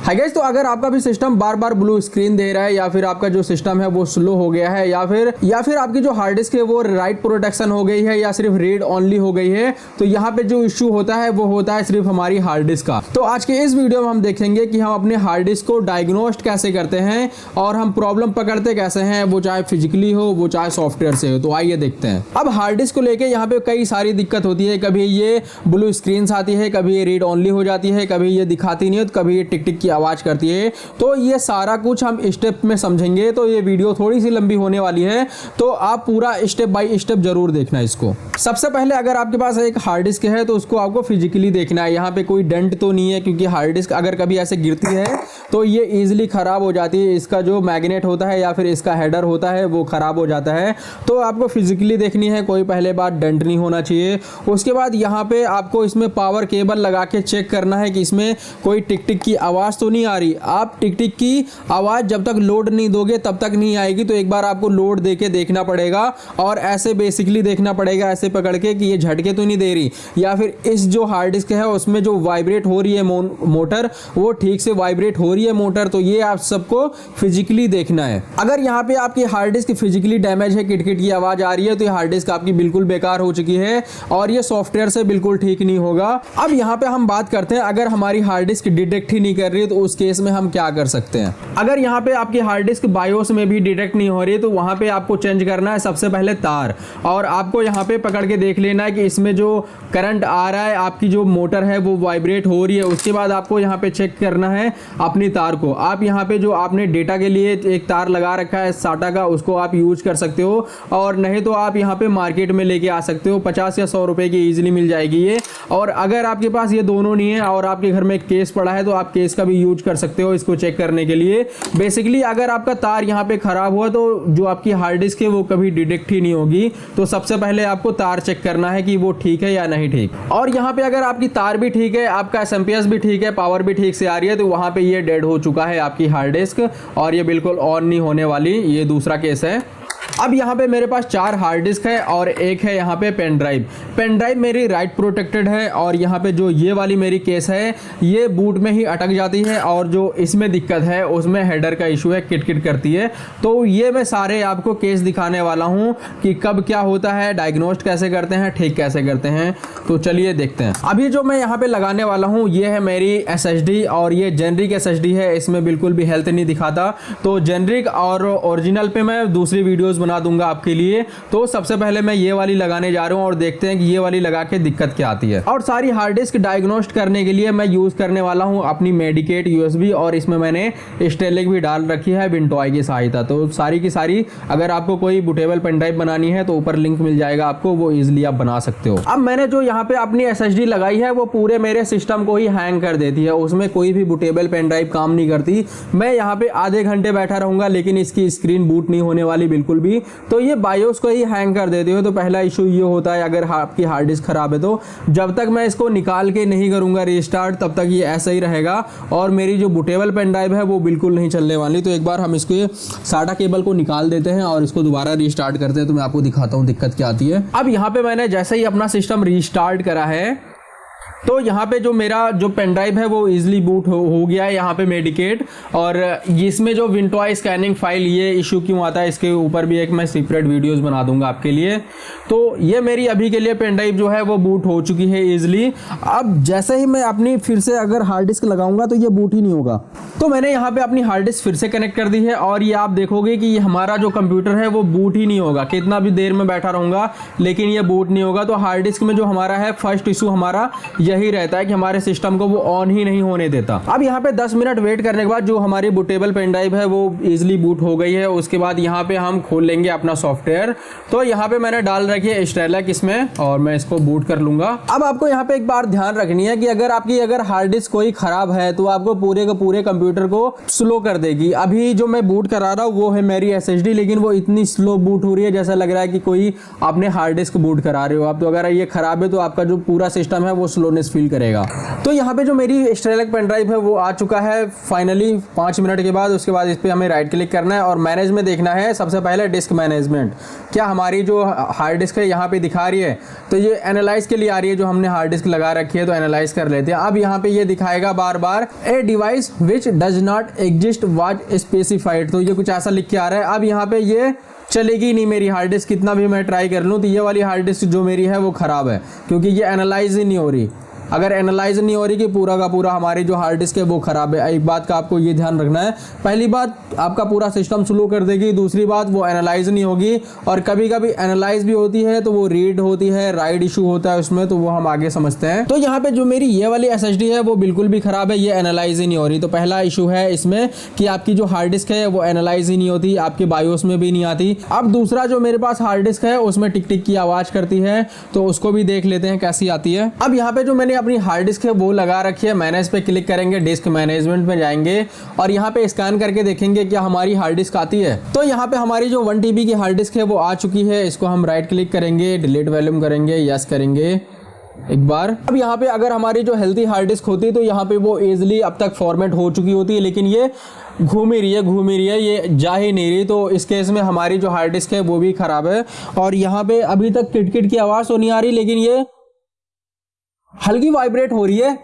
Hi guys, तो अगर आपका भी सिस्टम बार बार ब्लू स्क्रीन दे रहा है या फिर आपका जो सिस्टम है वो स्लो हो गया है या फिर आपकी जो हार्ड डिस्क है वो राइट प्रोटेक्शन हो गई है या सिर्फ रीड ओनली हो गई है, तो यहाँ पे जो इश्यू होता है वो होता है सिर्फ हमारी हार्ड डिस्क का। तो आज के इस वीडियो में हम देखेंगे कि हम अपने हार्ड डिस्क को डायग्नोस्ट कैसे करते हैं और हम प्रॉब्लम पकड़ते कैसे हैं, वो चाहे फिजिकली हो वो चाहे सॉफ्टवेयर से हो। तो आइए देखते हैं। अब हार्ड डिस्क को लेके यहाँ पे कई सारी दिक्कत होती है। कभी ये ब्लू स्क्रीन आती है, कभी ये रीड ओनली हो जाती है, कभी ये दिखाती नहीं है, तो कभी ये टिक टिक की आवाज करती है। तो ये सारा कुछ हम स्टेप में समझेंगे, तो ये वीडियो थोड़ी सी लंबी होने वाली है, तो आप पूरा स्टेप बाय स्टेप जरूर देखना इसको। सबसे पहले अगर आपके पास एक हार्ड डिस्क है तो उसको आपको फिजिकली देखना है। यहाँ पे कोई डेंट तो नहीं है, क्योंकि हार्ड डिस्क अगर कभी ऐसे गिरती है तो ये इजीली खराब हो जाती है। इसका जो मैग्नेट होता है या फिर इसका हेडर होता है वो खराब हो जाता है। तो आपको फिजिकली देखनी है, कोई पहले बात डेंट नहीं होना चाहिए। उसके बाद यहाँ पे आपको इसमें पावर केबल लगा के चेक करना है कि इसमें कोई टिक टिक की आवाज़ तो नहीं आ रही। आप टिक टिक की आवाज़ जब तक लोड नहीं दोगे तब तक नहीं आएगी, तो एक बार आपको लोड दे के देखना पड़ेगा और ऐसे बेसिकली देखना पड़ेगा, ऐसे पकड़ के कि ये झटके तो नहीं दे रही, या फिर इस जो हार्ड डिस्क है उसमें जो वाइब्रेट हो रही है मोटर वो ठीक से वाइब्रेट हो रही है मोटर। तो ये आप सबको फिजिकली देखना है। अगर यहाँ पे आपकी हार्ड डिस्क फिजिकली डैमेज है, किटकिट की आवाज़ आ रही है, तो ये हार्ड डिस्क आपकी बिल्कुल बेकार हो चुकी है और ये सॉफ्टवेयर से बिल्कुल ठीक नहीं होगा। अब यहाँ पे हम बात करते हैं, अगर हमारी हार्ड डिस्क डिटेक्ट ही नहीं कर रही है तो उस केस में हम क्या कर सकते हैं। अगर यहाँ पे आपकी हार्ड डिस्क बायोस में भी डिटेक्ट नहीं हो रही है तो वहाँ पे आपको चेंज करना है सबसे पहले तार, और आपको यहाँ पे पकड़ के देख लेना है कि इसमें जो करंट आ रहा है, आपकी जो मोटर है वो वाइब्रेट हो रही है। उसके बाद आपको यहाँ पे चेक करना है अपनी तार को। आप यहाँ पे जो आपने डेटा के लिए एक तार लगा रखा है साटा का, उसको आप यूज कर सकते हो, और नहीं तो आप यहाँ पे मार्केट में लेके आ सकते हो। 50 या 100 रुपए की इजीली मिल जाएगी ये। और अगर आपके पास ये दोनों नहीं है और आपके घर में एक केस पड़ा है तो आप केस का भी यूज कर सकते हो इसको चेक करने के लिए। बेसिकली अगर आपका तार यहाँ पे खराब हुआ तो जो आपकी हार्ड डिस्क है वो कभी डिटेक्ट ही नहीं होगी। तो सबसे पहले आपको तार चेक करना है कि वो ठीक है या नहीं ठीक। और यहाँ पे अगर आपकी तार भी ठीक है, आपका एसएमपीएस भी ठीक है, पावर भी ठीक से आ रही है, तो वहाँ पे ये डेड हो चुका है आपकी हार्ड डिस्क और ये बिल्कुल ऑन नहीं होने वाली। ये दूसरा केस है। अब यहाँ पे मेरे पास 4 हार्ड डिस्क है और एक है यहाँ पे पेन ड्राइव। पेन ड्राइव मेरी राइट प्रोटेक्टेड है और यहाँ पे जो ये वाली मेरी केस है ये बूट में ही अटक जाती है, और जो इसमें दिक्कत है उसमें हेडर का इशू है, किट करती है। तो ये मैं सारे आपको केस दिखाने वाला हूँ कि कब क्या होता है, डायग्नोस्ट कैसे करते हैं, ठीक कैसे करते हैं। तो चलिए देखते हैं। अभी जो मैं यहाँ पे लगाने वाला हूँ ये है मेरी SSD, और ये जेनरिक SSD है, इसमें बिल्कुल भी हेल्थ नहीं दिखाता। तो जेनरिक और ओरिजिनल पे मैं दूसरी वीडियोस बना दूंगा आपके लिए। तो सबसे पहले मैं ये वाली लगाने जा रहा हूँ और देखते हैं कि ये वाली लगा के दिक्कत क्या आती है। और सारी हार्ड डिस्क डायग्नोस्ट करने के लिए मैं यूज करने वाला हूँ अपनी मेडिकेट USB, और इसमें मैंने स्टेलिक भी डाल रखी है विंटॉय की सहायता। तो सारी की सारी अगर आपको कोई बूटेबल पेन ड्राइव बनानी है तो ऊपर लिंक मिल जाएगा आपको, वो इजिली आप बना सकते हो। अब मैंने जो यहाँ पे अपनी SSD लगाई है वो पूरे मेरे सिस्टम को ही हैंग कर देती है, उसमें कोई भी बूटेबल पेन ड्राइव काम नहीं करती। मैं यहाँ पे आधे घंटे बैठा रहूंगा लेकिन इसकी स्क्रीन बूट नहीं होने वाली बिल्कुल भी। तो ये बायोस को ही हैंग कर देती हो। तो पहला इशू ये होता है, अगर आपकी हार्ड डिस्क खराब है तो जब तक मैं इसको निकाल के नहीं करूंगा रीस्टार्ट तब तक ये ऐसा ही रहेगा और मेरी जो बूटेबल पेन ड्राइव है वो बिल्कुल नहीं चलने वाली। तो एक बार हम इसके साटा केबल को निकाल देते हैं और इसको दोबारा रीस्टार्ट करते हैं, तो मैं आपको दिखाता हूँ दिक्कत क्या आती है। अब यहाँ पे मैंने जैसे ही अपना सिस्टम रीस्टार्ट करा है तो यहाँ पे जो मेरा जो पेन ड्राइव है वो इजीली बूट हो गया है यहाँ पे मेडिकेट। और इसमें जो विंटॉय स्कैनिंग फाइल ये इशू क्यों आता है इसके ऊपर भी एक मैं सेपरेट वीडियोस बना दूंगा आपके लिए। तो ये मेरी अभी के लिए पेन ड्राइव जो है वो बूट हो चुकी है इजीली। अब जैसे ही मैं अपनी फिर से अगर हार्ड डिस्क लगाऊंगा तो ये बूट ही नहीं होगा। तो मैंने यहाँ पे अपनी हार्ड डिस्क फिर से कनेक्ट कर दी है और ये आप देखोगे कि हमारा जो कंप्यूटर है वो बूट ही नहीं होगा। कितना भी देर में बैठा रहूंगा लेकिन ये बूट नहीं होगा। तो हार्ड डिस्क में जो हमारा है फर्स्ट इशू हमारा यही रहता है कि हमारे सिस्टम को वो ऑन ही नहीं होने देता। अब यहाँ पे 10 मिनट वेट करने के बाद जो हमारी बूटेबल पेन ड्राइव है वो इजीली बूट हो गई है। उसके बाद यहाँ पे हम खोल लेंगे अपना सॉफ्टवेयर। तो यहाँ पे मैंने डाल रखी है स्टेलिक इसमें और मैं इसको बूट कर लूंगा। अब आपको यहाँ पे एक बार ध्यान रखनी है कि अगर हार्ड डिस्क कोई खराब है तो आपको पूरे के पूरे कंप्यूटर को स्लो कर देगी। अभी जो मैं बूट करा रहा हूँ वो है मेरी SSD, लेकिन वो इतनी स्लो बूट हो रही है जैसा लग रहा है कि कोई आपने हार्ड डिस्क बूट करा रहे हो आप। तो अगर ये खराब है तो आपका जो पूरा सिस्टम है वो स्लोनेस सॉफ्टनेस फील करेगा। तो यहाँ पे जो मेरी स्टेलक पेन ड्राइव है वो आ चुका है फाइनली 5 मिनट के बाद। उसके बाद इस पर हमें राइट क्लिक करना है और मैनेज में देखना है सबसे पहले डिस्क मैनेजमेंट, क्या हमारी जो हार्ड डिस्क है यहाँ पे दिखा रही है। तो ये एनालाइज के लिए आ रही है, जो हमने हार्ड डिस्क लगा रखी है, तो एनालाइज कर लेते हैं। अब यहाँ पे ये दिखाएगा बार बार a device which does not exist was specified, तो ये कुछ ऐसा लिख के आ रहा है। अब यहाँ पे ये चलेगी नहीं मेरी हार्ड डिस्क, कितना भी मैं ट्राई कर लूँ तो ये वाली हार्ड डिस्क जो मेरी है वो ख़राब है, क्योंकि ये एनालाइज ही नहीं हो रही। अगर एनालाइज नहीं हो रही कि पूरा का पूरा हमारी जो हार्ड डिस्क है वो ख़राब है। एक बात का आपको ये ध्यान रखना है, पहली बात आपका पूरा सिस्टम स्लो कर देगी, दूसरी बात वो एनालाइज नहीं होगी, और कभी कभी एनालाइज भी होती है तो वो रीड होती है, राइट इशू होता है उसमें, तो वो हम आगे समझते हैं। तो यहाँ पे जो मेरी ये वाली SSD है वो बिल्कुल भी ख़राब है, ये एनालाइज ही नहीं हो रही। तो पहला इशू है इसमें कि आपकी जो हार्ड डिस्क है वो एनालाइज ही नहीं होती, आपके बायोस में भी नहीं आती। अब दूसरा जो मेरे पास हार्ड डिस्क है उसमें टिक टिक की आवाज़ करती है, तो उसको भी देख लेते हैं कैसी आती है। अब यहाँ पे जो मैंने अपनी हार्ड डिस्क है वो लगा रखी है, मैनेज पे क्लिक करेंगे, डिस्क मैनेजमेंट में जाएंगे और यहाँ पे स्कैन करके देखेंगे क्या हमारी हार्ड डिस्क आती है। तो यहाँ पे हमारी जो 1 TB की हार्ड डिस्क है वो आ चुकी है। इसको हम राइट क्लिक करेंगे, डिलीट वॉल्यूम करेंगे, यस करेंगे एक बार। अब यहाँ पे अगर हमारी जो हेल्थी हार्ड डिस्क होती तो यहाँ पे वो इजीली अब तक फॉर्मेट हो चुकी होती है, लेकिन ये घूम ही रही है, ये जा ही नहीं रही। तो इस केस में हमारी जो हार्ड डिस्क है वो भी खराब है। और यहाँ पे अभी तक किटकिट की आवाज़ तो नहीं आ रही, लेकिन ये हल्की वाइब्रेट हो रही है,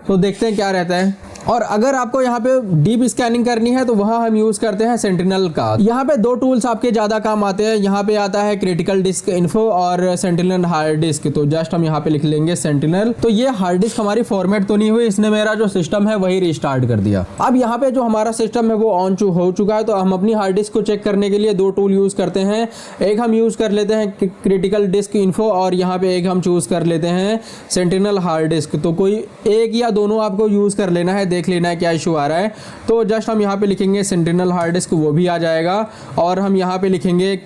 तो देखते हैं क्या रहता है। और अगर आपको यहाँ पे डीप स्कैनिंग करनी है तो वहाँ हम यूज़ करते हैं सेंटिनल का। यहाँ पे 2 टूल्स आपके ज़्यादा काम आते हैं। यहाँ पे आता है क्रिटिकल डिस्क इन्फो और सेंटिनल हार्ड डिस्क। तो जस्ट हम यहाँ पे लिख लेंगे सेंटिनल। तो ये हार्ड डिस्क हमारी फॉर्मेट तो नहीं हुई, इसने मेरा जो सिस्टम है वही रिस्टार्ट कर दिया। अब यहाँ पे जो हमारा सिस्टम है वो ऑन हो चुका है। तो हम अपनी हार्ड डिस्क को चेक करने के लिए 2 टूल यूज़ करते हैं। एक हम यूज़ कर लेते हैं क्रिटिकल डिस्क इन्फो और यहाँ पे एक हम चूज़ कर लेते हैं सेंटिनल हार्ड डिस्क। तो कोई एक या दोनों आपको यूज़ कर लेना है, देख लेना है क्या इशू आ रहा है। तो जस्ट हम यहाँ पे लिखेंगे सेंटिनल हार्ड डिस्क, वो भी आ जाएगा, और हम यहाँ पे लिखेंगे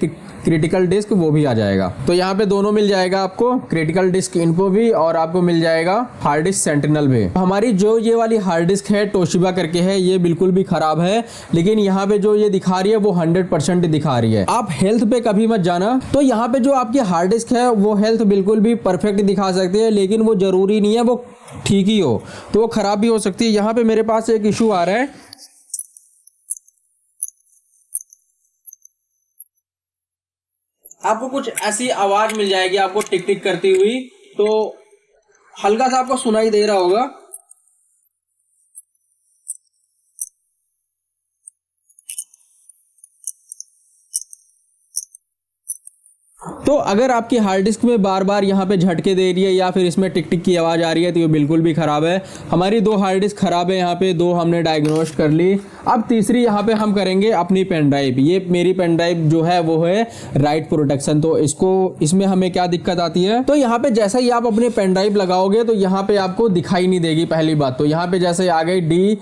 क्रिटिकल डिस्क, वो भी आ जाएगा। तो यहाँ पे दोनों मिल जाएगा आपको, क्रिटिकल डिस्क इन्फो भी और आपको मिल जाएगा हार्ड डिस्क सेंटिनल भी। हमारी जो ये वाली हार्ड डिस्क है तोशिबा करके है, ये बिल्कुल भी खराब है, लेकिन यहाँ पे जो ये दिखा रही है वो 100% दिखा रही है। आप हेल्थ पे कभी मत जाना। तो यहाँ पे जो आपकी हार्ड डिस्क है वो हेल्थ बिल्कुल भी परफेक्ट दिखा सकती है, लेकिन वो जरूरी नहीं है वो ठीक ही हो, तो वो खराब भी हो सकती है। यहाँ पे मेरे पास एक इशू आ रहा है, आपको कुछ ऐसी आवाज मिल जाएगी आपको टिक टिक करती हुई, तो हल्का सा आपको सुनाई दे रहा होगा। तो अगर आपकी हार्ड डिस्क में बार बार यहाँ पे झटके दे रही है या फिर इसमें टिक टिक की आवाज़ आ रही है तो ये बिल्कुल भी ख़राब है। हमारी 2 हार्ड डिस्क ख़राब है, यहाँ पे 2 हमने डायग्नोस्ट कर ली। अब तीसरी यहाँ पे हम करेंगे अपनी पेन ड्राइव। ये मेरी पेन ड्राइव जो है वो है राइट प्रोटेक्शन। तो इसमें हमें क्या दिक्कत आती है, तो यहाँ पे जैसे ही आप अपनी पेन ड्राइव लगाओगे तो यहाँ पे आपको दिखाई नहीं देगी पहली बात। तो यहाँ पे जैसे आ गई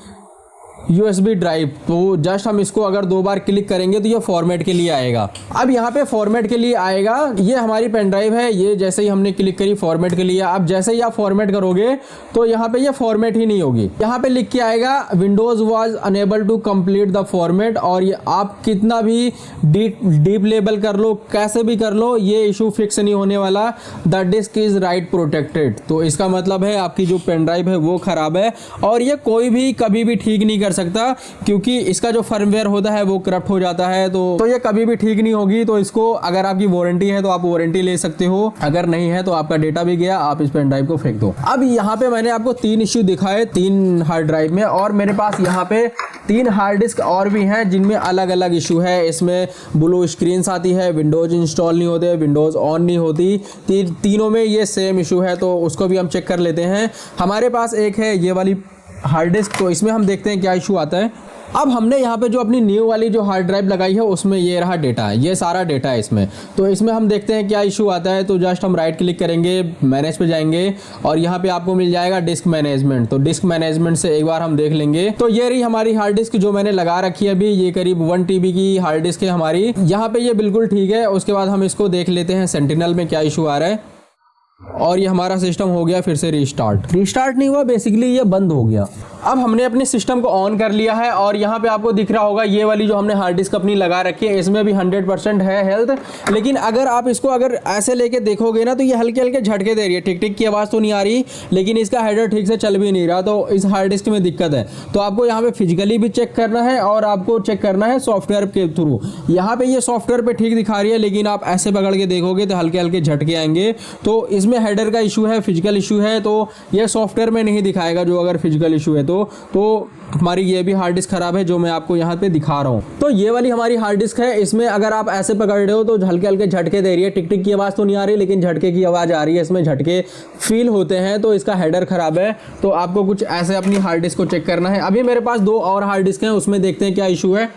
USB ड्राइव, तो जस्ट हम इसको अगर 2 बार क्लिक करेंगे तो ये फॉर्मेट के लिए आएगा। अब यहाँ पे फॉर्मेट के लिए आएगा, ये हमारी पेन ड्राइव है, ये जैसे ही हमने क्लिक करी फॉर्मेट के लिए। अब जैसे ही आप फॉर्मेट करोगे तो यहाँ पे ये फॉर्मेट ही नहीं होगी। यहाँ पे लिख के आएगा Windows was unable to complete the format, और ये आप कितना भी डीप लेबल कर लो, कैसे भी कर लो, ये इशू फिक्स नहीं होने वाला। The disk is write protected. तो इसका मतलब है आपकी जो पेन ड्राइव है वो खराब है, और ये कोई भी कभी भी ठीक नहीं कर सकता, क्योंकि इसका जो फर्मवेयर होता है वो करप्ट हो जाता है। तो ये कभी भी ठीक नहीं होगी। तो इसको अगर आपकी वारंटी है तो आप वारंटी ले सकते हो, अगर नहीं है तो आपका डेटा भी गया, आप इस पेन ड्राइव को फेंक दो। अब यहाँ पे मैंने आपको 3 इश्यू दिखाए 3 हार्ड ड्राइव में, और मेरे पास यहाँ पे 3 हार्ड डिस्क और भी हैं जिनमें अलग अलग इशू है। इसमें ब्लू स्क्रीन आती है, विंडोज इंस्टॉल नहीं होते, विंडोज ऑन नहीं होती, तीनों में ये सेम इशू है। तो उसको भी हम चेक कर लेते हैं। हमारे पास एक है ये वाली हार्ड डिस्क, तो इसमें हम देखते हैं क्या इशू आता है। अब हमने यहाँ पे जो अपनी न्यू वाली जो हार्ड ड्राइव लगाई है उसमें ये रहा डेटा है, ये सारा डेटा है इसमें। तो इसमें हम देखते हैं क्या इशू आता है। तो जस्ट हम राइट क्लिक करेंगे, मैनेज पे जाएंगे और यहाँ पे आपको मिल जाएगा डिस्क मैनेजमेंट। तो डिस्क मैनेजमेंट से एक बार हम देख लेंगे। तो ये रही हमारी हार्ड डिस्क जो मैंने लगा रखी है अभी, ये करीब 1 TB की हार्ड डिस्क है हमारी। यहाँ पे ये बिल्कुल ठीक है। उसके बाद हम इसको देख लेते हैं सेंटिनल में क्या इशू आ रहा है। और ये हमारा सिस्टम हो गया फिर से रिस्टार्ट नहीं हुआ, बेसिकली ये बंद हो गया। अब हमने अपने सिस्टम को ऑन कर लिया है और यहाँ पे आपको दिख रहा होगा ये वाली जो हमने हार्ड डिस्क अपनी लगा रखी है, इसमें भी 100% है हेल्थ। लेकिन अगर आप इसको अगर ऐसे लेके देखोगे ना तो ये हल्के हल्के झटके दे रही है, टिक टिक की आवाज़ तो नहीं आ रही, लेकिन इसका हेडर ठीक से चल भी नहीं रहा, तो इस हार्ड डिस्क में दिक्कत है। तो आपको यहाँ पे फिजिकली भी चेक करना है और आपको चेक करना है सॉफ्टवेयर के थ्रू। यहाँ पे ये सॉफ्टवेयर पे ठीक दिखा रही है, लेकिन आप ऐसे पकड़ के देखोगे तो हल्के हल्के झटके आएंगे, तो इसमें हेडर का इशू है, फिजिकल इशू है, तो ये सॉफ्टवेयर में नहीं दिखाएगा जो अगर फिजिकल इशू है तो हमारी ये भी हार्ड डिस्क खराब है जो मैं आपको यहाँ पे दिखा रहा हूँ। तो ये वाली हमारी हार्ड डिस्क है, इसमें अगर आप ऐसे पकड़ रहे हो तो हल्के हल्के झटके दे रही है, टिक टिक की आवाज़ तो नहीं आ रही, लेकिन झटके की आवाज़ आ रही है, इसमें झटके फील होते हैं, तो इसका हेडर खराब है। तो आपको कुछ ऐसे अपनी हार्ड डिस्क को चेक करना है। अभी मेरे पास 2 और हार्ड डिस्क हैं, उसमें देखते हैं क्या इशू है।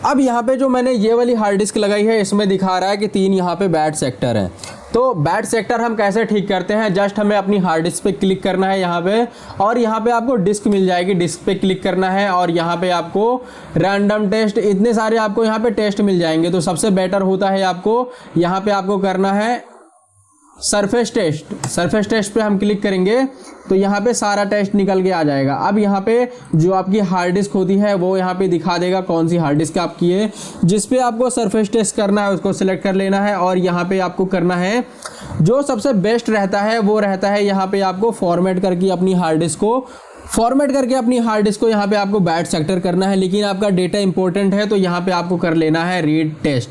अब यहाँ पे जो मैंने ये वाली हार्ड डिस्क लगाई है इसमें दिखा रहा है कि 3 यहाँ पे बैड सेक्टर हैं। तो बैड सेक्टर हम कैसे ठीक करते हैं, जस्ट हमें अपनी हार्ड डिस्क पे क्लिक करना है यहाँ पे, और यहाँ पे आपको डिस्क मिल जाएगी, डिस्क पे क्लिक करना है और यहाँ पे आपको रैंडम टेस्ट, इतने सारे आपको यहाँ पे टेस्ट मिल जाएंगे। तो सबसे बेटर होता है आपको यहाँ पे आपको करना है सरफेस टेस्ट पे हम क्लिक करेंगे तो यहाँ पे सारा टेस्ट निकल के आ जाएगा। अब यहाँ पे जो आपकी हार्ड डिस्क होती है वो यहाँ पे दिखा देगा कौन सी हार्ड डिस्क आपकी है, जिस पे आपको सरफेस टेस्ट करना है उसको सिलेक्ट कर लेना है, और यहाँ पे आपको करना है जो सबसे बेस्ट रहता है वो रहता है यहाँ पे आपको फॉर्मेट करके अपनी हार्ड डिस्क को यहाँ पे आपको बैड सेक्टर करना है। लेकिन आपका डेटा इंपॉर्टेंट है तो यहाँ पे आपको कर लेना है रीड टेस्ट।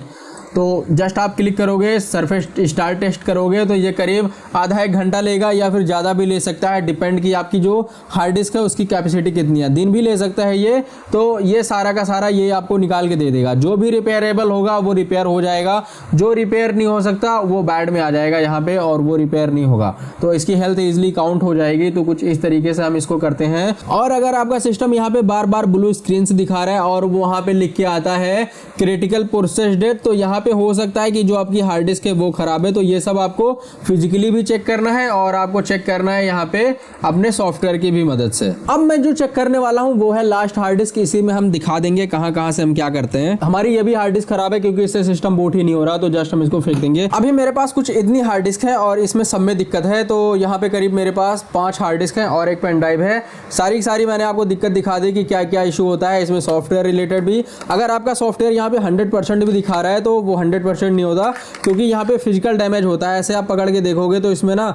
तो जस्ट आप क्लिक करोगे, सरफेस स्टार टेस्ट करोगे तो ये करीब आधा 1 घंटा लेगा या फिर ज़्यादा भी ले सकता है, डिपेंड की आपकी जो हार्ड डिस्क है उसकी कैपेसिटी कितनी है, दिन भी ले सकता है ये। तो ये सारा का सारा ये आपको निकाल के दे देगा, जो भी रिपेयरेबल होगा वो रिपेयर हो जाएगा, जो रिपेयर नहीं हो सकता वो बैड में आ जाएगा यहाँ पे और वो रिपेयर नहीं होगा, तो इसकी हेल्थ ईजिली काउंट हो जाएगी। तो कुछ इस तरीके से हम इसको करते हैं। और अगर आपका सिस्टम यहाँ पे बार बार ब्लू स्क्रीन से दिखा रहा है और वहाँ पे लिख के आता है क्रिटिकल प्रोसेस डेट, तो यहाँ पे हो सकता है कि जो आपकी हार्ड डिस्क है वो खराब है। तो ये सब आपको फिजिकली भी चेक करना है और आपको चेक करना है यहाँ पे अपने सॉफ्टवेयर की भी मदद से। अब मैं जो चेक करने वाला हूँ वो है लास्ट हार्ड डिस्क, इसी में हम दिखा देंगे कहाँ कहाँ से हम क्या करते हैं। हमारी ये भी हार्ड डिस्क खराब है क्योंकि इससे सिस्टम बूट ही नहीं हो रहा, तो जस्ट हम इसको फेंक देंगे। अभी मेरे पास कुछ इतनी हार्ड डिस्क है और इसमें सब में दिक्कत है। तो यहाँ पे करीब मेरे पास 5 हार्ड डिस्क है और एक पेन ड्राइव है। सारी की सारी मैंने आपको दिक्कत दिखा दी कि क्या क्या इशू होता है इसमें, सॉफ्टवेयर रिलेटेड भी। अगर आपका सॉफ्टवेयर यहाँ पे 100% भी दिखा रहा है तो वो 100% नहीं होता, क्योंकि यहाँ पे फिजिकल डैमेज होता है। ऐसे आप पकड़ के देखोगे तो इसमें ना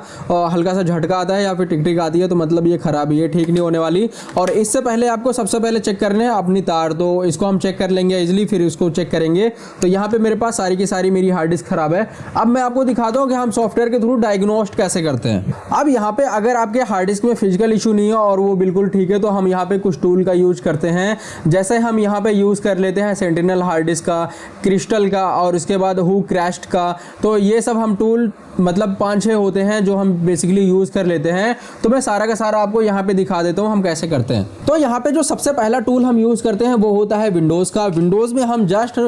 हल्का सा झटका आता है या फिर टिक टिक आती है, तो मतलब ये खराब है, ये ठीक नहीं होने वाली। और इससे पहले आपको सबसे पहले चेक करने हैं अपनी तार, तो इसको हम चेक कर लेंगे इजिली, फिर इसको चेक करेंगे। तो यहाँ पे मेरे पास सारी की सारी मेरी हार्ड डिस्क खराब है। अब मैं आपको दिखाता हूँ कि हम सॉफ्टवेयर के थ्रू डायग्नोस्ट कैसे करते हैं। अब यहाँ पे अगर आपके हार्ड डिस्क में फिजिकल इशू नहीं है और वो बिल्कुल ठीक है, तो हम यहाँ पे कुछ टूल का यूज करते हैं। जैसे हम यहाँ पे यूज कर लेते हैं सेंटिनल हार्ड डिस्क का, क्रिस्टल का और उसके बाद हु क्रैश्ड का। तो ये सब हम टूल मतलब 5-6 होते हैं जो हम बेसिकली यूज़ कर लेते हैं। तो मैं सारा का सारा आपको यहाँ पे दिखा देता हूँ हम कैसे करते हैं। तो यहाँ पे जो सबसे पहला टूल हम यूज़ करते हैं वो होता है विंडोज़ का। विंडोज़ में हम जस्ट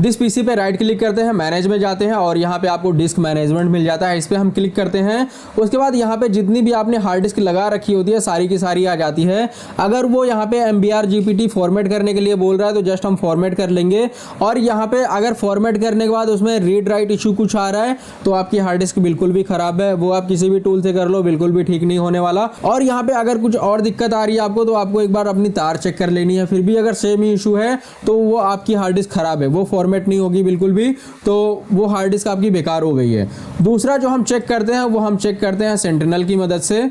दिस पीसी पे राइट क्लिक करते हैं, मैनेज में जाते हैं और यहाँ पे आपको डिस्क मैनेजमेंट मिल जाता है, इस पर हम क्लिक करते हैं। उसके बाद यहाँ पे जितनी भी आपने हार्ड डिस्क लगा रखी होती है सारी की सारी आ जाती है। अगर वो यहाँ पे MBR GPT फॉर्मेट करने के लिए बोल रहा है तो जस्ट हम फॉर्मेट कर लेंगे। और यहाँ पे अगर फॉर्मेट करने के बाद उसमें रीड राइट इशू कुछ आ रहा है तो आपकी हार्ड डिस्क बिल्कुल भी खराब है, वो आप किसी भी टूल से कर लो बिल्कुल भी ठीक नहीं होने वाला। और यहाँ पे अगर कुछ और दिक्कत आ रही है आपको तो आपको एक बार अपनी तार चेक कर लेनी है, फिर भी अगर सेम ही इशू है तो वो आपकी हार्ड डिस्क खराब है, वो फॉर्मेट नहीं होगी बिल्कुल भी, तो वो हार्ड डिस्क आपकी बेकार हो गई है। दूसरा जो हम चेक करते हैं वो हम चेक करते हैं सेंटिनल की मदद से।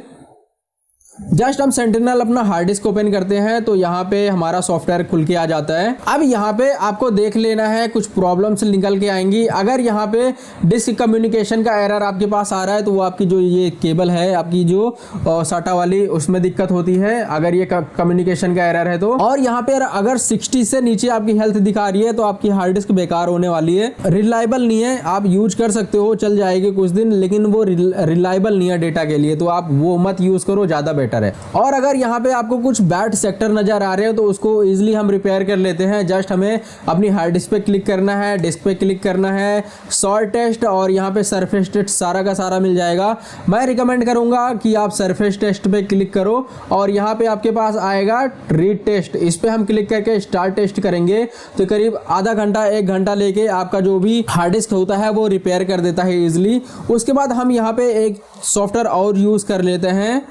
जस्ट हम सेंटिनल अपना हार्ड डिस्क ओपन करते हैं तो यहाँ पे हमारा सॉफ्टवेयर खुल के आ जाता है। अब यहाँ पे आपको देख लेना है कुछ प्रॉब्लम्स निकल के आएंगी। अगर यहाँ पे डिस्क कम्युनिकेशन का एरर आपके पास आ रहा है तो वो आपकी जो ये केबल है आपकी जो साटा वाली उसमें दिक्कत होती है, अगर ये कम्युनिकेशन का एरर है तो। और यहाँ पे अगर 60 से नीचे आपकी हेल्थ दिखा रही है तो आपकी हार्ड डिस्क बेकार होने वाली है, रिलायबल नहीं है। आप यूज कर सकते हो, चल जाएगी कुछ दिन, लेकिन वो रिलायबल नहीं है डेटा के लिए, तो आप वो मत यूज करो, ज़्यादा बेटर है। और अगर यहाँ पे आपको कुछ बैड सेक्टर नज़र आ रहे हो तो उसको ईजिली हम रिपेयर कर लेते हैं। जस्ट हमें अपनी हार्ड डिस्क पे क्लिक करना है, डिस्क पे क्लिक करना है, सॉल्ट टेस्ट और यहाँ पे सरफेस टेस्ट सारा का सारा मिल जाएगा। मैं रिकमेंड करूँगा कि आप सरफेस टेस्ट पे क्लिक करो और यहाँ पे आपके पास आएगा रीड टेस्ट, इस पे हम क्लिक करके स्टार्ट टेस्ट करेंगे तो करीब आधा घंटा 1 घंटा लेके आपका जो भी हार्ड डिस्क होता है वो रिपेयर कर देता है ईजिली। उसके बाद हम यहाँ पे एक सॉफ्टवेयर और यूज़ कर लेते हैं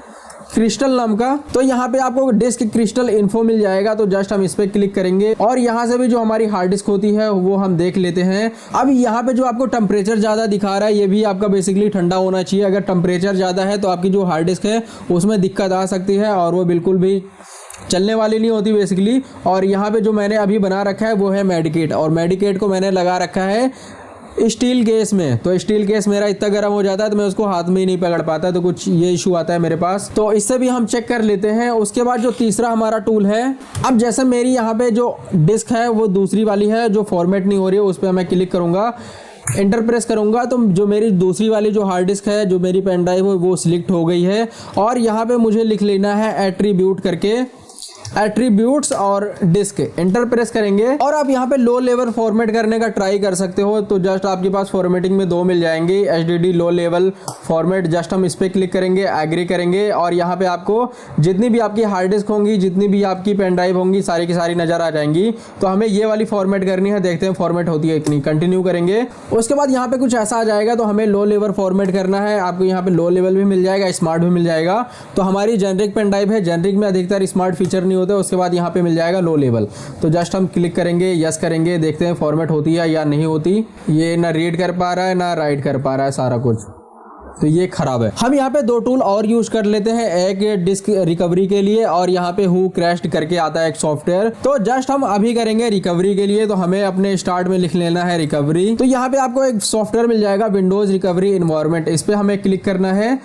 क्रिस्टल नाम का। तो यहाँ पे आपको डिस्क क्रिस्टल इन्फो मिल जाएगा, तो जस्ट हम इस पे क्लिक करेंगे और यहाँ से भी जो हमारी हार्ड डिस्क होती है वो हम देख लेते हैं। अब यहाँ पे जो आपको टेम्परेचर ज़्यादा दिखा रहा है ये भी आपका बेसिकली ठंडा होना चाहिए। अगर टेम्परेचर ज़्यादा है तो आपकी जो हार्ड डिस्क है उसमें दिक्कत आ सकती है और वो बिल्कुल भी चलने वाली नहीं होती बेसिकली। और यहाँ पे जो मैंने अभी बना रखा है वो है मेडिकेट, और मेडिकेट को मैंने लगा रखा है स्टील केस में। तो स्टील केस मेरा इतना गर्म हो जाता है तो मैं उसको हाथ में ही नहीं पकड़ पाता, तो कुछ ये इशू आता है मेरे पास। तो इससे भी हम चेक कर लेते हैं। उसके बाद जो तीसरा हमारा टूल है, अब जैसे मेरी यहाँ पे जो डिस्क है वो दूसरी वाली है जो फॉर्मेट नहीं हो रही है, उस पर मैं क्लिक करूँगा, एंटर प्रेस करूंगा तो जो मेरी दूसरी वाली जो हार्ड डिस्क है, जो मेरी पेन ड्राइव है वो सिलेक्ट हो गई है। और यहाँ पे मुझे लिख लेना है एट्रीब्यूट करके, एट्रीब्यूट्स और डिस्क, एंटर प्रेस करेंगे और आप यहाँ पे लो लेवल फॉर्मेट करने का ट्राई कर सकते हो। तो जस्ट आपके पास फॉर्मेटिंग में 2 मिल जाएंगे, HDD low level format. Just हम इस पर क्लिक करेंगे, एग्री करेंगे और यहाँ पे आपको जितनी भी आपकी हार्ड डिस्क होंगी, जितनी भी आपकी पेन ड्राइव होंगी, सारी की सारी नज़र आ जाएंगी। तो हमें ये वाली फॉर्मेट करनी है, देखते हैं फॉर्मेट होती है इतनी। कंटिन्यू करेंगे, उसके बाद यहाँ पे कुछ ऐसा आ जाएगा तो हमें लो लेवल फॉर्मेट करना है। आपको यहाँ पे लो लेवल भी मिल जाएगा, स्मार्ट भी मिल जाएगा। तो हमारी जेनरिक पेन ड्राइव है, जेनरिक में अधिकतर स्मार्ट फीचर नहीं होते। उसके बाद यहाँ पे मिल जाएगा लो लेवल, तो जस्ट हम क्लिक करेंगे, यस करेंगे, देखते हैं फॉर्मेट होती है या नहीं होती। ये ना रीड कर पा रहा है ना राइट कर पा रहा है सारा कुछ, तो ये खराब है। हम यहाँ पे 2 टूल और यूज कर लेते हैं, एक डिस्क रिकवरी के लिए और यहाँ पे हु क्रैश्ड करके आता है एक सॉफ्टवेयर। तो जस्ट हम अभी करेंगे रिकवरी के लिए, तो हमें अपने स्टार्ट में लिख लेना है रिकवरी। तो यहाँ पे आपको एक सॉफ्टवेयर मिल जाएगा विंडोज रिकवरी एनवायरनमेंट, इस पे हमें क्लिक करना है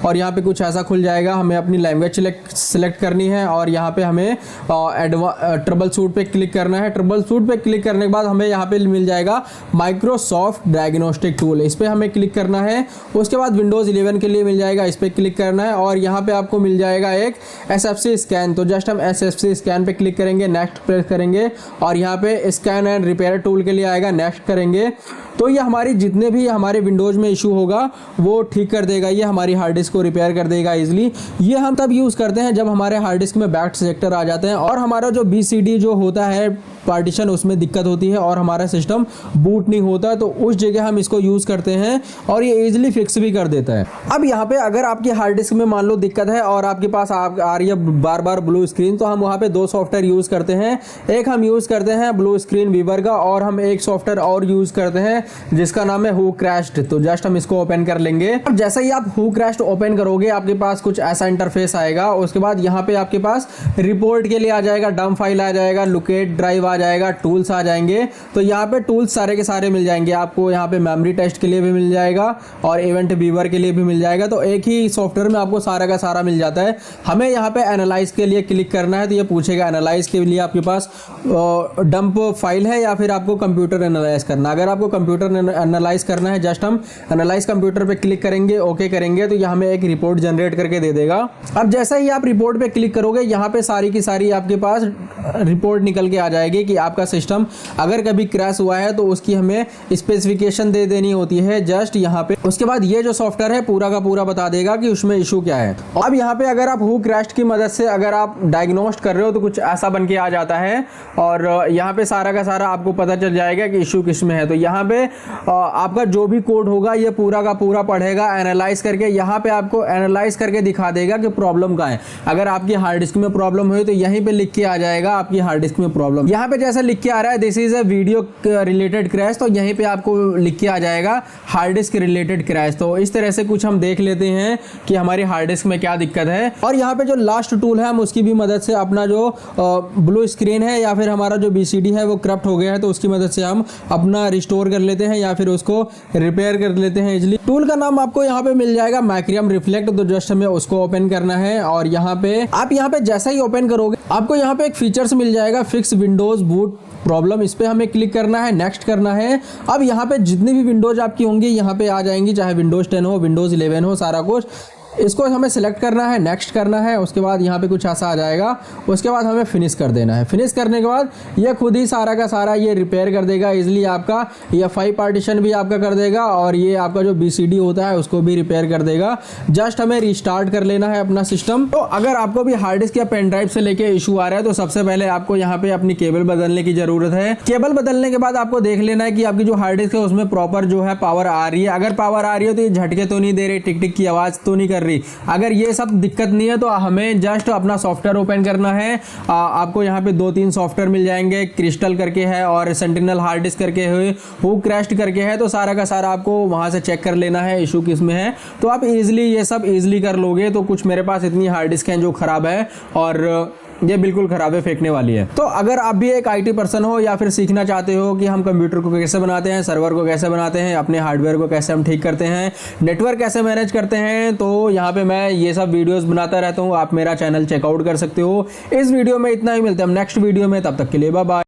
और यहाँ पे कुछ ऐसा खुल जाएगा। हमें अपनी लैंग्वेज सेलेक्ट करनी है और यहाँ पे हमें ट्रबल शूट पे क्लिक करना है। ट्रबल शूट पे क्लिक करने के बाद हमें यहाँ पे मिल जाएगा माइक्रोसॉफ्ट डायग्नोस्टिक टूल, इस पे हमें क्लिक करना है। उसके बाद विंडोज़ 11 के लिए मिल जाएगा, इस पर क्लिक करना है और यहाँ पे आपको मिल जाएगा एक SFC स्कैन। तो जस्ट हम SFC स्कैन पे क्लिक करेंगे, नेक्स्ट प्रेस करेंगे और यहाँ पे स्कैन एंड रिपेयर टूल के लिए आएगा, नेक्स्ट करेंगे। तो ये हमारी जितने भी हमारे विंडोज़ में इशू होगा वो ठीक कर देगा, ये हमारी हार्ड डिस्क को रिपेयर कर देगा इजीली। ये हम तब यूज़ करते हैं जब हमारे हार्ड डिस्क में बैड सेक्टर आ जाते हैं और हमारा जो BCD जो होता है पार्टीशन उसमें दिक्कत होती है और हमारा सिस्टम बूट नहीं होता, तो उस जगह हम इसको यूज़ करते हैं और ये इजीली फिक्स भी कर देता है। अब यहाँ पे अगर आपकी हार्ड डिस्क में मान लो दिक्कत है और आपके पास आ रही है बार बार ब्लू स्क्रीन, तो हम वहाँ पे 2 सॉफ्टवेयर यूज़ करते हैं। एक हम यूज़ करते हैं ब्लू स्क्रीन वीवर का और हम एक सॉफ्टवेयर और यूज़ करते हैं जिसका नाम है हु क्रैश्ड। तो जस्ट हम इसको ओपन कर लेंगे। अब जैसे ही आप हु क्रैश्ड ओपन करोगे आपके पास कुछ ऐसा इंटरफेस आएगा। उसके बाद यहाँ पे आपके पास रिपोर्ट के लिए आ जाएगा, डंप फाइल आ जाएगा, लोकेट ड्राइव आ जाएगा, टूल्स आ जाएंगे। तो यहाँ पे टूल्स सारे के सारे मिल जाएंगे आपको। यहाँ पे मेमोरी टेस्ट के लिए भी मिल जाएगा और इवेंट वीवर के लिए भी मिल जाएगा। तो एक ही सॉफ्टवेयर में आपको सारा का सारा मिल जाता है। हमें यहाँ पे एनालाइज के लिए क्लिक करना है, तो ये पूछेगा एनालाइज के लिए आपके पास डंप फाइल है या फिर आपको कंप्यूटर एनालाइज करना। अगर आपको कंप्यूटर एनालाइज करना है, जस्ट हम एनालाइज कंप्यूटर पे क्लिक करेंगे, ओके करेंगे, तो ये हमें एक रिपोर्ट जनरेट करके दे देगा। अब जैसे ही आप रिपोर्ट पे क्लिक करोगे यहाँ पे सारी की सारी आपके पास रिपोर्ट निकल के आ जाएगी कि आपका सिस्टम अगर कभी क्रैश हुआ है तो उसकी हमें स्पेसिफिकेशन दे देनी होती है जस्ट यहाँ पे। उसके बाद ये जो सॉफ्टवेयर है पूरा का पूरा बता देगा कि उसमें इशू क्या है। अब यहाँ पे अगर आप हु क्रैश्ड की मदद से अगर आप डायग्नोस्ट कर रहे हो तो कुछ ऐसा बन के आ जाता है और यहाँ पे सारा का सारा आपको पता चल जाएगा कि इशू किस में है। तो यहाँ पे आपका जो भी कोड होगा ये पूरा का पूरा पढ़ेगा, एनालाइज करके यहाँ पे आपको एनालाइज करके दिखा देगा कि प्रॉब्लम कहाँ है। अगर आपकी हार्ड डिस्क में प्रॉब्लम हुई तो यहीं पे लिख के आ जाएगा आपकी हार्ड डिस्क में प्रॉब्लम। यहाँ पे जैसे लिख के आ रहा है this is a video related crash, तो यहीं पे आपको लिख के आ जाएगा हार्ड डिस्क रिलेटेड क्रैश। तो इस तरह से कुछ हम देख लेते हैं कि हमारी हार्ड डिस्क में क्या दिक्कत है। और यहाँ पे जो लास्ट टूल है हम उसकी भी मदद से अपना जो ब्लू स्क्रीन है या फिर हमारा जो BCD है वो करप्ट हो गया है तो उसकी मदद से हम अपना रिस्टोर कर लेते हैं या फिर उसको रिपेयर कर लेते हैं इजीली। टूल का नाम आपको यहाँ पे मिल जाएगा मैक्रियम रिफ्लेक्ट, तो जस्ट हमें उसको ओपन करना है और यहाँ पे आप यहाँ पे जैसा ही ओपन करोगे आपको यहाँ पे एक फीचर्स मिल जाएगा फिक्स विंडोज बूट प्रॉब्लम, इस पे हमें क्लिक करना है, नेक्स्ट करना है। अब यहाँ पे जितनी भी विंडोज आपकी होंगी यहाँ पे आ जाएंगी, चाहे विंडोज 10 हो, विंडोज 11 हो, सारा कुछ इसको हमें सिलेक्ट करना है, नेक्स्ट करना है, उसके बाद यहाँ पे कुछ ऐसा आ जाएगा, उसके बाद हमें फिनिश कर देना है। फिनिश करने के बाद ये खुद ही सारा का सारा ये रिपेयर कर देगा इजीली आपका, ये 5 पार्टीशन भी आपका कर देगा और ये आपका जो BCD होता है उसको भी रिपेयर कर देगा। जस्ट हमें रिस्टार्ट कर लेना है अपना सिस्टम। तो अगर आपको भी हार्ड डिस्क या पेन ड्राइव से लेके इशू आ रहा है तो सबसे पहले आपको यहाँ पे अपनी केबल बदलने की जरूरत है। केबल बदलने के बाद आपको देख लेना है कि आपकी जो हार्ड डिस्क है उसमें प्रॉपर जो है पावर आ रही है। अगर पावर आ रही है तो ये झटके तो नहीं दे रही, टिक टिक की आवाज तो नहीं कर रही। अगर ये सब दिक्कत नहीं है तो हमें जस्ट अपना सॉफ्टवेयर ओपन करना है। आपको यहाँ पे 2-3 सॉफ्टवेयर मिल जाएंगे, क्रिस्टल करके है और सेंटिनल हार्ड डिस्क करके है, हु क्रैश्ड करके है। तो सारा का सारा आपको वहां से चेक कर लेना है इशू किस में है, तो आप इजीली ये सब इजीली कर लोगे। तो कुछ मेरे पास इतनी हार्ड डिस्क हैं जो खराब है और ये बिल्कुल खराब है, फेंकने वाली है। तो अगर आप भी एक IT पर्सन हो या फिर सीखना चाहते हो कि हम कंप्यूटर को कैसे बनाते हैं, सर्वर को कैसे बनाते हैं, अपने हार्डवेयर को कैसे हम ठीक करते हैं, नेटवर्क कैसे मैनेज करते हैं, तो यहाँ पे मैं ये सब वीडियोस बनाता रहता हूँ। आप मेरा चैनल चेकआउट कर सकते हो। इस वीडियो में इतना ही, मिलते हैं हम नेक्स्ट वीडियो में, तब तक के लिए बाय बाय।